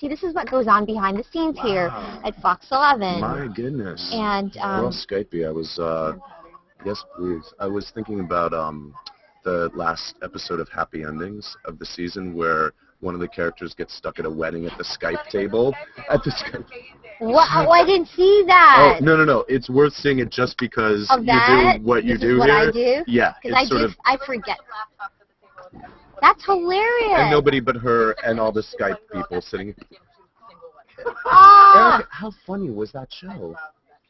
See, this is what goes on behind the scenes here at Fox 11. My goodness. And well, Skypey, I was, yes, please. I was thinking about the last episode of Happy Endings of the season where one of the characters gets stuck at a wedding at the Skype table. At the Skype. What? Oh, I didn't see that. Oh, no. It's worth seeing it just because of that? you do what you this do is what here. I do? Yeah. Because I forget. That's hilarious. And nobody but her and all the Skype people sitting. Oh. Erica, how funny was that show?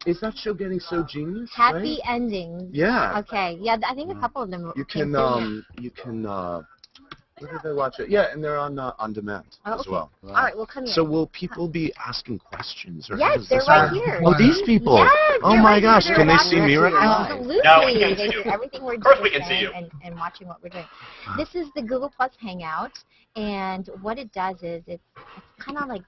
Is that show getting so genius? Happy right? Endings. Yeah. Okay. Yeah, I think a couple of them. You can where did they watch it? Yeah, and they're on demand as well. All right, well, come here. So will people be asking questions? Or yes, they're right here. Oh, these people. Yes, oh my right gosh, here. can they see me right now? Absolutely. No, we can They see you. do everything we're Of course doing we can see you. and watching what we're doing. This is the Google Plus Hangout, and what it does is it's kind of like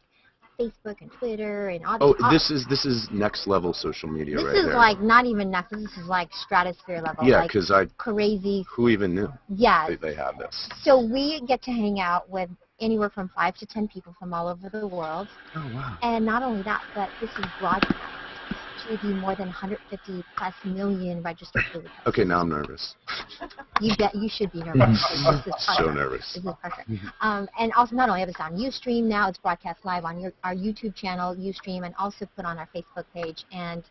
Facebook and Twitter and all. Oh, this is next level social media right This is here. like not even next. This is like stratosphere level. Yeah, like because crazy. who even knew? Yeah. They have this. So we get to hang out with anywhere from 5 to 10 people from all over the world. Oh wow. And not only that, but this is broadcast to the more than 150 plus million registered visitors. Okay, now I'm nervous. You should be nervous. This is So nervous. This is perfect. And also, not only have this on Ustream, now it's broadcast live on our YouTube channel, Ustream, and also put on our Facebook page and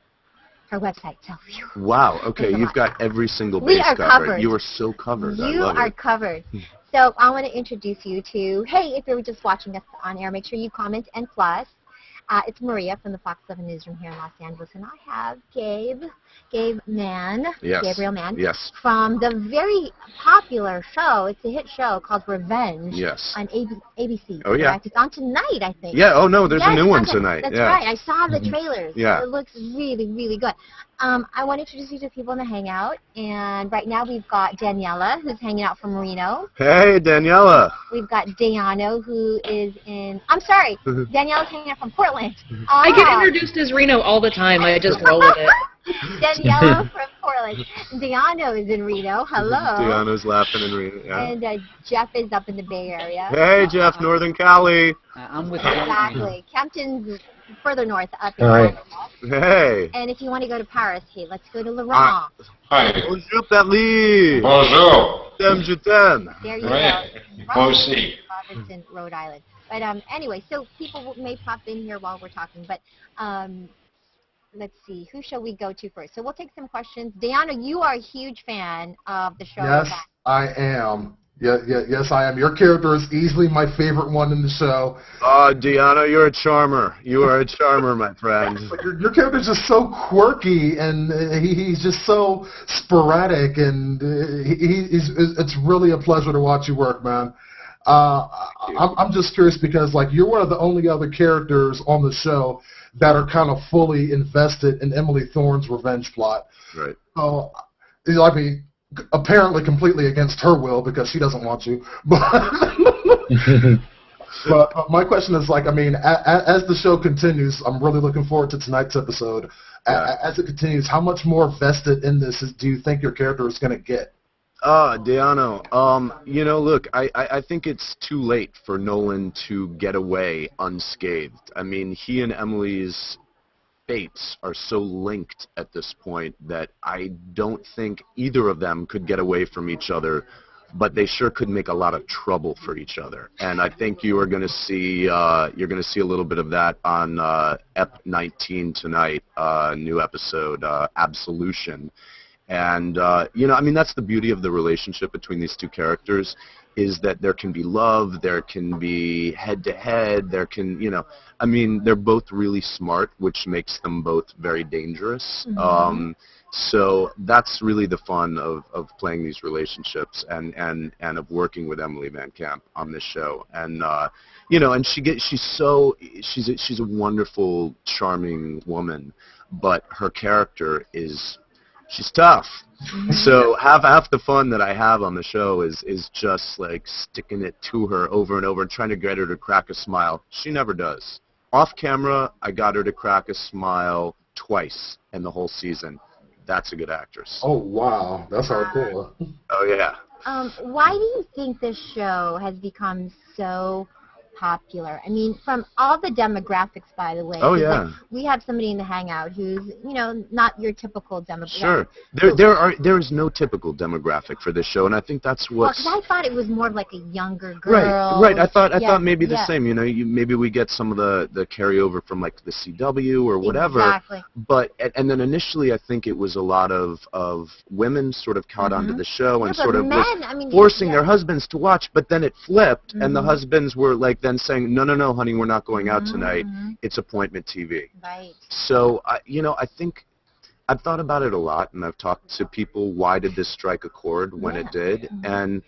our website. So, Wow. Okay, you've got every single base we are covered. You are so covered. I You love are it. covered. So I want to introduce you to, hey, if you're just watching us on air, make sure you comment. And plus, it's Maria from the Fox 7 Newsroom here in Los Angeles. And I have Gabe Mann, Yes. Gabriel Mann, Yes. from the very popular show. It's a hit show called Revenge Yes. on ABC. Oh, yeah. Correct? It's on tonight, I think. Yeah. Oh no, there's a Yes, new it's one on tonight. That's yeah. right. I saw the trailers. Yeah. It looks really, really good. I want to introduce you to people in the Hangout. And right now we've got Daniela, who's hanging out from Reno. Hey, Daniela. We've got Dayano, who is in, I'm sorry, Daniela's hanging out from Portland. I get introduced as Reno all the time. I just roll with it. Daniela from Portland. Dayano is in Reno. Hello. Dayano's laughing in Reno. Yeah. And Jeff is up in the Bay Area. Hey, Jeff, Northern Cali. I'm with Exactly. Campton's further north up in All right. Canada. Hey. And if you want to go to Paris, hey, let's go to Laurent. Hi. Bonjour, Paris. Bonjour. Je t'aime. There you Right. go. Aussi. Provincetown, Rhode Island. But anyway, so people may pop in here while we're talking. But let's see, who shall we go to first? So we'll take some questions. Diana, you are a huge fan of the show. Yes, I am. Yes, I am. Your character is easily my favorite one in the show. Deanna, you're a charmer. You are a charmer, my friend. Your character is just so quirky, and he's just so sporadic, and it's really a pleasure to watch you work, man. I'm just curious because, like, you're one of the only other characters on the show that are kind of fully invested in Emily Thorne's revenge plot. Right. So, I mean, apparently completely against her will because she doesn't want you. But my question is, like, I mean, as the show continues, I'm really looking forward to tonight's episode. Yeah. As it continues, how much more vested in this do you think your character is going to get? Deano, you know, look, I think it's too late for Nolan to get away unscathed. I mean, he and Emily's fates are so linked at this point that I don't think either of them could get away from each other, but they sure could make a lot of trouble for each other. And I think you are going to see a little bit of that on Ep 19 tonight, new episode, Absolution. And, you know, I mean, that's the beauty of the relationship between these two characters, is that there can be love, there can be head-to-head, there can, you know, I mean, they're both really smart, which makes them both very dangerous. Mm-hmm. So that's really the fun of playing these relationships and of working with Emily Van Camp on this show. And, you know, and she's a wonderful, charming woman, but her character she's tough. So half the fun that I have on the show is just like sticking it to her over and over and trying to get her to crack a smile. She never does. Off camera, I got her to crack a smile twice in the whole season. That's a good actress. Oh, wow. That's hardcore. Oh, yeah. Why do you think this show has become so popular? I mean, from all the demographics, by the way. Oh, 'cause, yeah. like, we have somebody in the Hangout who's, not your typical demographic. Sure. So, There is no typical demographic for this show, and I think that's well, what's... because I thought it was more of like a younger girl. Right. I thought Yeah, maybe the yeah. same. Maybe we get some of the carryover from like the CW or whatever. Exactly. But and then initially, I think it was a lot of women sort of caught onto the show and Yeah, sort but of men, was I mean, forcing yeah. their husbands to watch. But then it flipped, and the husbands were like then saying, no, honey, we're not going out tonight. It's appointment TV. Right. So I think I've thought about it a lot, and I've talked to people. Why did this strike a chord when it did? And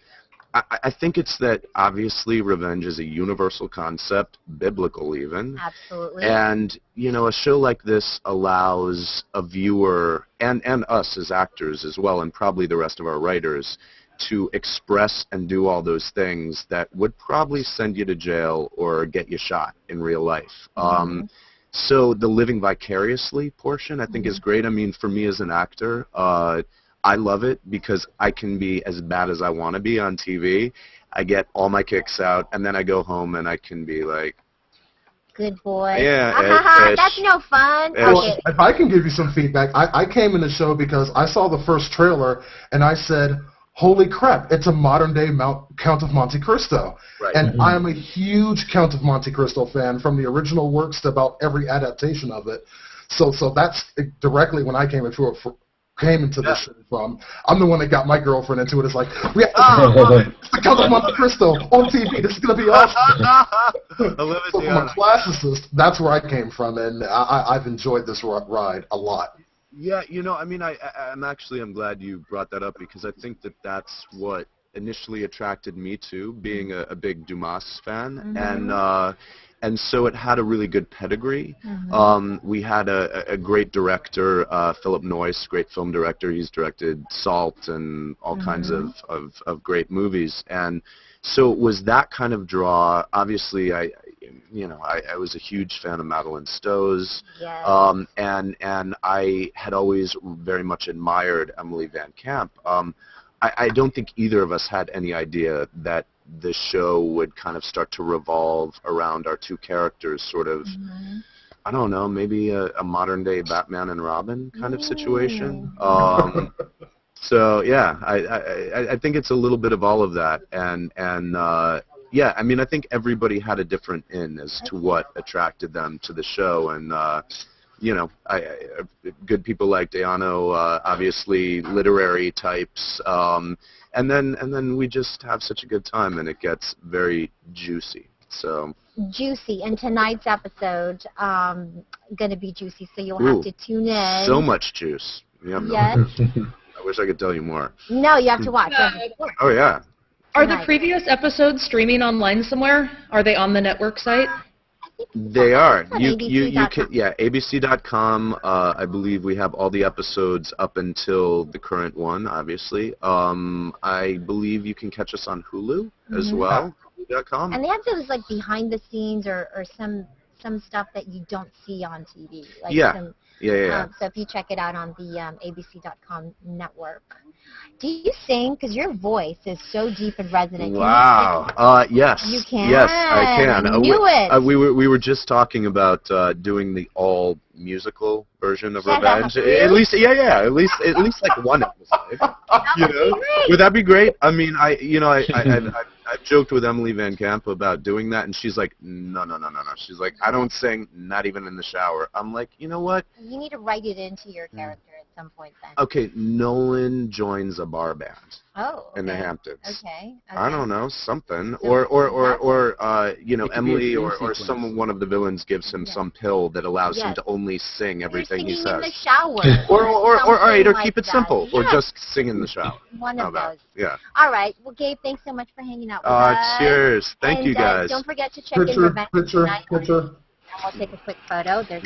I think it's that obviously revenge is a universal concept, biblical even. Absolutely. And, a show like this allows a viewer, and us as actors as well, and probably the rest of our writers, to express and do all those things that would probably send you to jail or get you shot in real life. So the living vicariously portion, I think, is great. I mean, for me as an actor, I love it because I can be as bad as I want to be on TV. I get all my kicks out, and then I go home and I can be like, good boy. Yeah, that's no fun. Ish. Well, if I can give you some feedback, I came in the show because I saw the first trailer and I said, holy crap, it's a modern-day Count of Monte Cristo. Right. And I am a huge Count of Monte Cristo fan, from the original works to about every adaptation of it. So that's directly when I came into this show from. I'm the one that got my girlfriend into it. It's like, we have to it's the Count of Monte Cristo on TV. This is going to be awesome. I love it, So from a classicist, that's where I came from, and I've enjoyed this ride a lot. Yeah, I mean, I'm glad you brought that up because I think that's what initially attracted me to being a big Dumas fan, and so it had a really good pedigree. We had a great director, Philip Noyce, great film director. He's directed Salt and all kinds of great movies, and so it was that kind of draw. Obviously, I was a huge fan of Madeleine Stowe's, and I had always very much admired Emily Van Camp. I don't think either of us had any idea that the show would kind of start to revolve around our two characters, sort of, I don't know, maybe a modern-day Batman and Robin kind of situation. So, yeah, I think it's a little bit of all of that, and yeah, I mean, I think everybody had a different in as to what attracted them to the show, and good people like Deano, obviously literary types, and then we just have such a good time, and it gets very juicy. So juicy, and tonight's episode gonna be juicy, so you'll have to tune in. So much juice. Yes. I wish I could tell you more. No, you have to watch. Oh yeah. Are the previous episodes streaming online somewhere? Are they on the network site? They are. You ABC.com. can, yeah, ABC.com. I believe we have all the episodes up until the current one, obviously. I believe you can catch us on Hulu as well. Hulu.com. And they have those like behind the scenes or some stuff that you don't see on TV. Like Yeah. So if you check it out on the ABC.com network. Do you sing? Because your voice is so deep and resonant. Wow. Yes. You can. Yes, I can. I knew it. We were just talking about doing the all musical version of Shut Revenge. up, really? At least, yeah. At least like one episode. Would that be great? I mean, I've joked with Emily Van Camp about doing that, and she's like, no. She's like, I don't sing, not even in the shower. I'm like, you know what? You need to write it into your character at some point then. Okay, Nolan joins a bar band. Oh, okay. In the Hamptons. Okay. I don't know, something, So or Emily or one of the villains gives him some pill that allows him to only sing everything he Singing says. in the shower. Or all right, or keep it that. simple, or Yeah. just sing in the shower. One How of about? those. Yeah. All right. Well, Gabe, thanks so much for hanging out with us. Cheers. Thank And, you guys. Don't forget to check in Revenge Picture. tonight. And we'll take a quick photo. There's